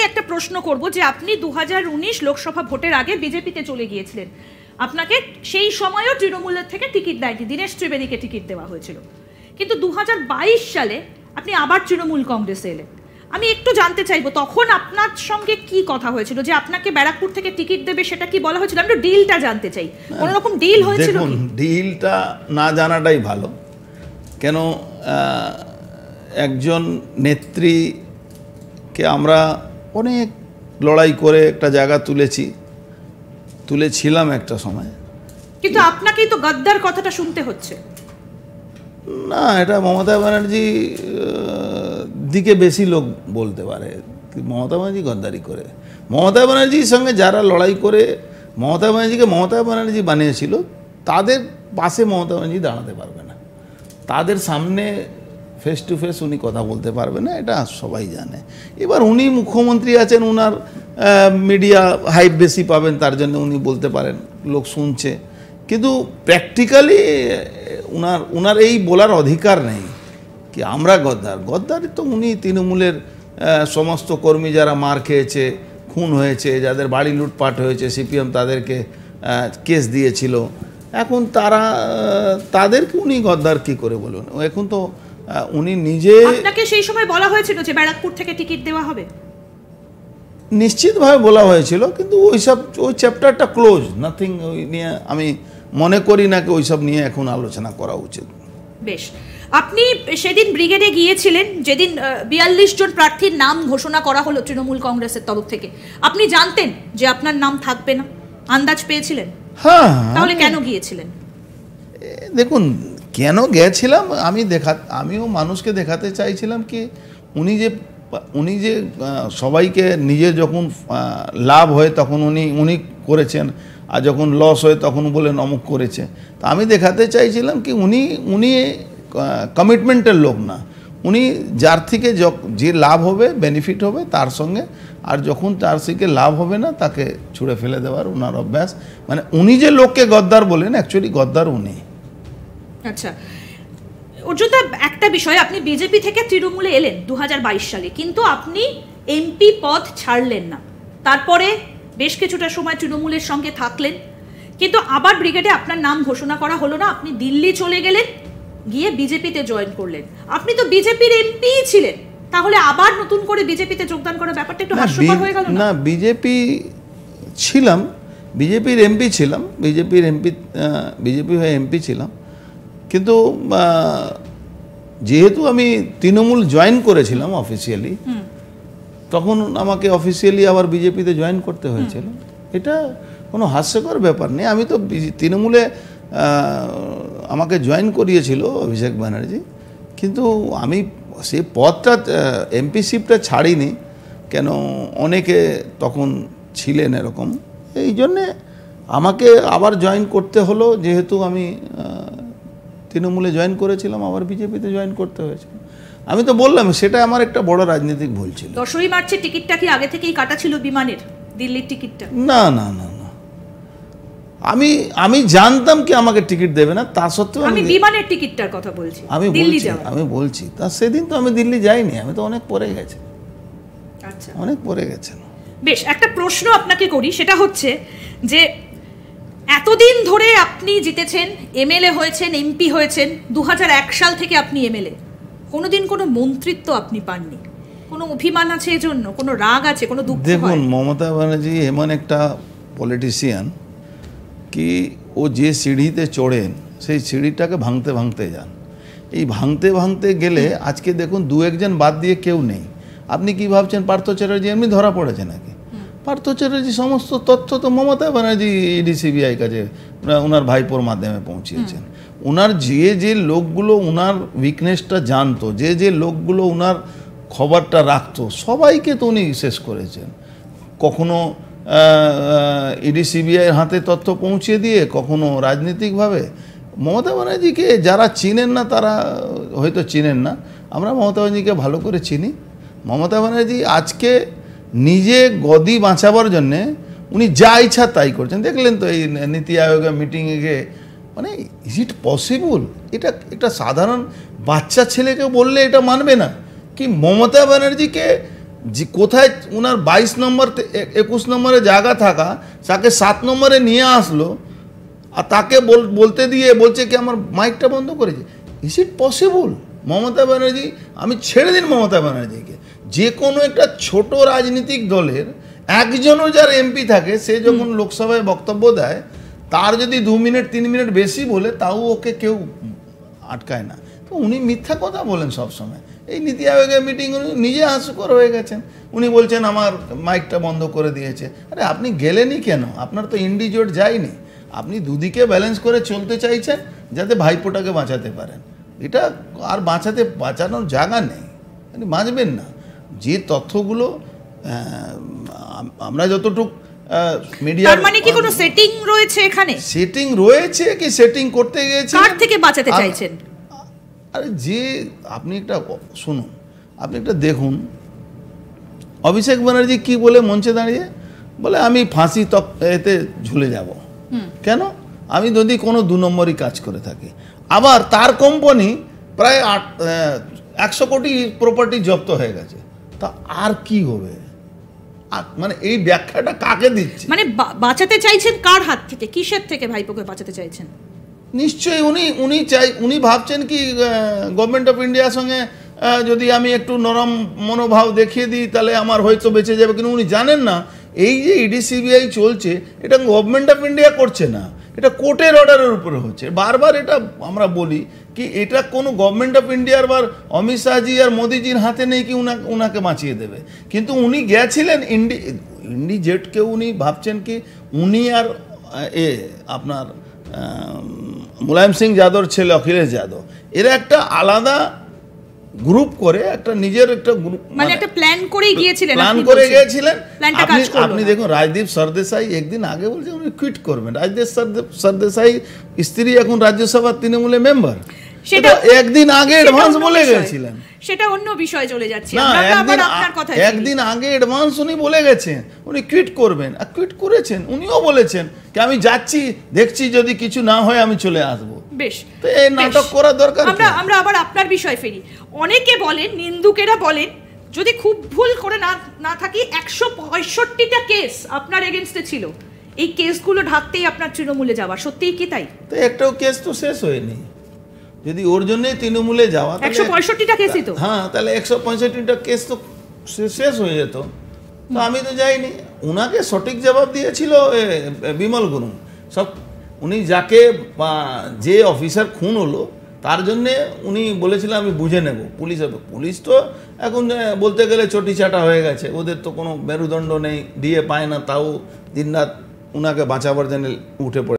একটা প্রশ্ন করব যে আপনি 2019 লোকসভা ভোটের আগে বিজেপিতে চলে গিয়েছিলেন, আপনাকে সেই সময়ও তৃণমূলের থেকে টিকিট দেয়নি, দীনেশ ত্রিবেদীকে টিকিট দেওয়া হয়েছিল, কিন্তু 2022 সালে আপনি আবার তৃণমূল কংগ্রেসে এলেন। আমি একটু জানতে চাইবো তখন আপনার সঙ্গে কি কথা হয়েছিল, যে আপনাকে ব্যারাকপুর থেকে টিকিট দেবে সেটা কি বলা হয়েছিল? আমি তো ডিলটা জানতে চাই, কোন রকম ডিল হয়েছিল? দেখুন, ডিলটা না জানাটাই ভালো, কেন একজন নেত্রীকে আমরা অনেক লড়াই করে একটা জায়গা তুলেছিলাম একটা সময়, কিন্তু আপনাকেই তো গদ্দার কথাটা শুনতে হচ্ছে। না, এটা মমতা ব্যানার্জি দিকে বেশি লোক বলতে পারে মমতা ব্যানার্জি গদ্দারি করে। মমতা ব্যানার্জির সঙ্গে যারা লড়াই করে মমতা ব্যানার্জিকে মমতা ব্যানার্জি বানিয়েছিল, তাদের পাশে মমতা ব্যানার্জি দাঁড়াতে পারবে না, তাদের সামনে ফেস টু ফেস উনি কথা বলতে পারবে না, এটা সবাই জানে। এবার উনি মুখ্যমন্ত্রী আছেন, উনার মিডিয়া হাইপ বেশি পাবেন, তার জন্য উনি বলতে পারেন, লোক শুনছে, কিন্তু প্র্যাকটিক্যালি উনার এই বলার অধিকার নেই কি আমরা গদ্দারি তো উনি তৃণমূলের সমস্ত কর্মী যারা মার খেয়েছে, খুন হয়েছে, যাদের বাড়ি লুটপাট হয়েছে, সিপিএম তাদেরকে কেস দিয়েছিল, এখন তাদেরকে উনি গদ্দার কি করে বলবেন? এখন তো উনি নিজে। আপনাকে সেই সময় বলা হয়েছিল যে ব্যারাকপুর থেকে টিকিট দেওয়া হবে? নিশ্চিতভাবে বলা হয়েছিল, কিন্তু ওই চ্যাপ্টারটা ক্লোজ, নাথিং ওই নিয়ে আমি মনে করি না কি ওইসব নিয়ে এখন আলোচনা করা উচিত। বেশ, আপনি সেদিন ব্রিগেডে গিয়েছিলেন যেদিন 42 জন প্রার্থীর নাম ঘোষণা করা হলো তৃণমূল কংগ্রেসের তরফ থেকে, আপনি জানতেন যে আপনার নাম থাকবে না? আন্দাজ পেয়েছিলেন? হ্যাঁ। তাহলে কেন গিয়েছিলেন? দেখুন, কেন গেছিলাম, আমিও মানুষকে দেখাতে চাইছিলাম কি উনি যে সবাইকে নিজে যখন লাভ হয় তখন উনি করেছেন, আর যখন লস হয় তখন বলেন অমুক করেছে। তা আমি দেখাতে চাইছিলাম কি উনি কমিটমেন্টের লোক না, উনি যার থেকে যে লাভ হবে, বেনিফিট হবে তার সঙ্গে, আর যখন তার থেকে লাভ হবে না তাকে ছুঁড়ে ফেলে দেওয়ার ওনার অভ্যাস। মানে উনি যে লোককে গদ্দার বলেন, অ্যাকচুয়ালি গদ্দার উনি। আচ্ছা, অর্জুনদা, একটা বিষয়, আপনি বিজেপি থেকে তৃণমূলে এলেন 2022 সালে, কিন্তু আপনি এমপি পদ ছাড়লেন না, তারপরে বেশ কিছুটা সময় তৃণমূলের সঙ্গে থাকলেন, কিন্তু আবার ব্রিগেডে আপনার নাম ঘোষণা করা হলো না, আপনি দিল্লি চলে গেলেন, গিয়ে বিজেপিতে জয়েন করলেন। আপনি তো বিজেপির এমপি ছিলেন, তাহলে আবার নতুন করে বিজেপিতে যোগদান করার ব্যাপারটা একটু হাস্যকর হয়ে গেল না? বিজেপি ছিলাম, বিজেপির এমপি ছিলাম, বিজেপি হয়ে এমপি ছিলাম, কিন্তু যেহেতু আমি তৃণমূল জয়েন করেছিলাম অফিসিয়ালি, তখন আমাকে অফিসিয়ালি আবার বিজেপিতে জয়েন করতে হয়েছিল। এটা কোনো হাস্যকর ব্যাপার নেই। আমি তো তৃণমূলে আমাকে জয়েন করিয়েছিল অভিষেক ব্যানার্জি, কিন্তু আমি সেই পদটা এমপিশিপটা ছাড়িনি, কেন অনেকে তখন ছিলেন এরকম, এই জন্যে আমাকে আবার জয়েন করতে হলো। যেহেতু আমি তৃণমূলে জয়েন করেছিলাম, আবার বিজেপিতে জয়েন করতে হয়েছে। আমি তো বললাম, সেটা আমার একটা বড় রাজনৈতিক ভুল ছিল। 10ই মার্চের টিকিটটা কি আগে থেকেই কাটা ছিল বিমানের, দিল্লির টিকিটটা? না না না না, আমি জানতাম কি আমাকে টিকিট দেবে না, তা সত্ত্বেও আমি বিমানের টিকিটটার কথা বলছি। আমি বলছি তা সেদিন তো আমি দিল্লি যাইনি, আমি তো অনেক পরে গেছি। আচ্ছা, অনেক পরে গেছেন। বেশ, একটা প্রশ্ন আপনাকে করি, সেটা হচ্ছে যে এতদিন ধরে আপনি জিতেছেন, এমএলএ হয়েছেন, এমপি হয়েছেন, 2001 সাল থেকে আপনি এমএলএ, কোনোদিন কোনো মন্ত্রিত্ব আপনি পাননি, কোনো অভিমান আছে এজন্য, কোনো রাগ আছে, কোনো দুঃখ? দেখুন, মমতা ব্যানার্জি এমন একটা পলিটিশিয়ান কি ও যে সিঁড়িতে চড়েন সেই সিঁড়িটাকে ভাঙতে ভাঙতে যান। এই ভাঙতে ভাঙতে গেলে আজকে দেখুন 2-1 বাদ দিয়ে কেউ নেই। আপনি কি ভাবছেন পার্থ চ্যাটার্জি এমনি ধরা পড়েছে নাকি? পার্থ চ্যাটার্জি সমস্ত তথ্য তো মমতা ব্যানার্জি ইডি সিবিআই কাছে ওনার ভাইপোর মাধ্যমে পৌঁছিয়েছেন। ওনার যে লোকগুলো ওনার উইকনেসটা জানতো, যে লোকগুলো ওনার খবরটা রাখতো, সবাইকে তো উনি শেষ করেছেন। কখনো ইডি সিবিআইয়ের হাতে তথ্য পৌঁছে দিয়ে, কখনো রাজনৈতিকভাবে। মমতা ব্যানার্জিকে যারা চিনেন না তারা হয়তো চিনেন না, আমরা মমতা ব্যানার্জিকে ভালো করে চিনি। মমতা ব্যানার্জি আজকে নিজে গদি বাঁচাবার জন্যে উনি যা ইচ্ছা তাই করছেন। দেখলেন তো এই নীতি আয়োগের মিটিংয়ে গিয়ে, মানে ইজ ইট পসিবল? এটা একটা সাধারণ বাচ্চা ছেলেকে বললে এটা মানবে না কি? মমতা ব্যানার্জিকে যে কোথায় ওনার 22 নম্বর 21 নম্বরে জায়গা থাকা তাকে 7 নম্বরে নিয়ে আসলো, আর তাকে বলতে দিয়ে বলছে কি আমার মাইকটা বন্ধ করেছে। Is it possible? Mamata Banerjee, আমি ছেড়ে দিন মমতা ব্যানার্জিকে, যে কোনো একটা ছোট রাজনৈতিক দলের একজনও যার এমপি থাকে, সে যখন লোকসভায় বক্তব্য দেয়, তার যদি 2 মিনিট 3 মিনিট বেশি বলে, তাও ওকে কেউ আটকায় না। তো উনি মিথ্যা কথা বলেন সবসময়। এই নীতি আয়োগের মিটিং উনি নিজে হাস্যকর হয়ে গেছেন। উনি বলছেন আমার মাইকটা বন্ধ করে দিয়েছে। আরে আপনি গেলেনই কেন? আপনার তো ইন্ডি জোট যায়নি। আপনি দুদিকে ব্যালেন্স করে চলতে চাইছেন যাতে ভাইপোটাকে বাঁচাতে পারেন। এটা আর বাঁচানোর জায়গা নেই, আপনি বাঁচবেন না। যে তথ্যগুলো আমরা যতটুকু মিডিয়া, তার মানে কি কোনো সেটিং রয়েছে এখানে? সেটিং রয়েছে কি সেটিং করতে গিয়েছে? কার থেকে বাঁচাতে চাইছেন? আরে যে আপনি একটা শুনুন, আপনি একটা দেখুন, অভিষেক ব্যানার্জি কি বলে মঞ্চে দাঁড়িয়ে বলে আমি ফাঁসি এতে ঝুলে যাব। কেন? আমি যদি কোনো 2 নম্বরই কাজ করে থাকি। আবার তার কোম্পানি প্রায় 100 কোটি প্রপার্টি জব্দ হয়ে গেছে, তা আর কি হবে? মানে এই ব্যাখ্যাটা কাকে দিচ্ছে? মানে বাঁচাতে চাইছেন কার হাত থেকে, কিসের থেকে ভাইপোকে বাঁচাতে চাইছেন? নিশ্চয়ই উনি ভাবছেন কি গভর্নমেন্ট অফ ইন্ডিয়ার সঙ্গে যদি আমি একটু নরম মনোভাব দেখিয়ে দিই তাহলে আমার হয়তো বেঁচে যাবে। কিন্তু উনি জানেন না এই যে ইডি সিবিআই চলছে, এটা গভর্নমেন্ট অফ ইন্ডিয়া করছে না, এটা কোর্টের অর্ডারের উপরে হচ্ছে। বারবার এটা আমরা বলি কি এটা কোনো গভর্নমেন্ট অফ ইন্ডিয়ার বা অমিত শাহজি আর মোদিজির হাতে নেই কি উনাকে বাঁচিয়ে দেবে। কিন্তু উনি গেছিলেন ইন্ডি জেটকে, উনি ভাবছেন কি উনি আর আপনার মুলায়ম সিং যাদবর ছেলে অখিলেশ যাদব, এরা একটা আলাদা গ্রুপ করে একটা নিজের একটা গ্রুপ, মানে একটা প্ল্যান করে গিয়েছিলেন। আপনি দেখুন রাজদীপ সরদেশাই একদিন আগে বলছে উনি কুইট করবেন। রাজদীপ সরদেশাই স্ত্রী এখন রাজ্যসভার তৃণমূলের মেম্বার, সেটা একদিন আগে অ্যাডভান্স বলে গেছিলেন। সেটা অন্য বিষয় চলে যাচ্ছে। একদিন আগে অ্যাডভান্স উনি বলে গেছেন উনি কুইট করবেন, আর কুইট করেছেন। উনিও বলেছেন কি আমি যাচ্ছি, দেখছি যদি কিছু না হয় আমি চলে আসবো। বেশ, তো এই নাটক করা দরকার। আমরা আবার আপনার বিষয় ফিরি। অনেকে বলেন, নিন্দুকেরা বলেন, যদি খুব ভুল করে না থাকি 165টা কেস আপনার এগেইনস্টে ছিল। এই কেসগুলো ঢাকতেই আপনার তৃণমূলে যাওয়া, সত্যিই কি তাই? তো একটাও কেস তো শেষ হয়নি। যদি ওর জন্যই তৃণমূলে যাওয়া 165টা কেসই তো, হ্যাঁ, তাহলে 165টা কেস তো শেষ হয়ে যেত। তো আমি তো যাইনি। উনাকে সঠিক জবাব দিয়েছিল বিমল গুরুং। সব উনি যাকে যে অফিসার খুন হলো তার জন্যে উনি বলেছিলেন আমি বুঝে নেব। পুলিশ তো এখন বলতে গেলে চটি চাটা হয়ে গেছে, ওদের তো কোনো মেরুদণ্ড নেই, ডিএ পায় না, তাও দিনরাত উনাকে বাঁচাবার জন্য উঠে পড়ে।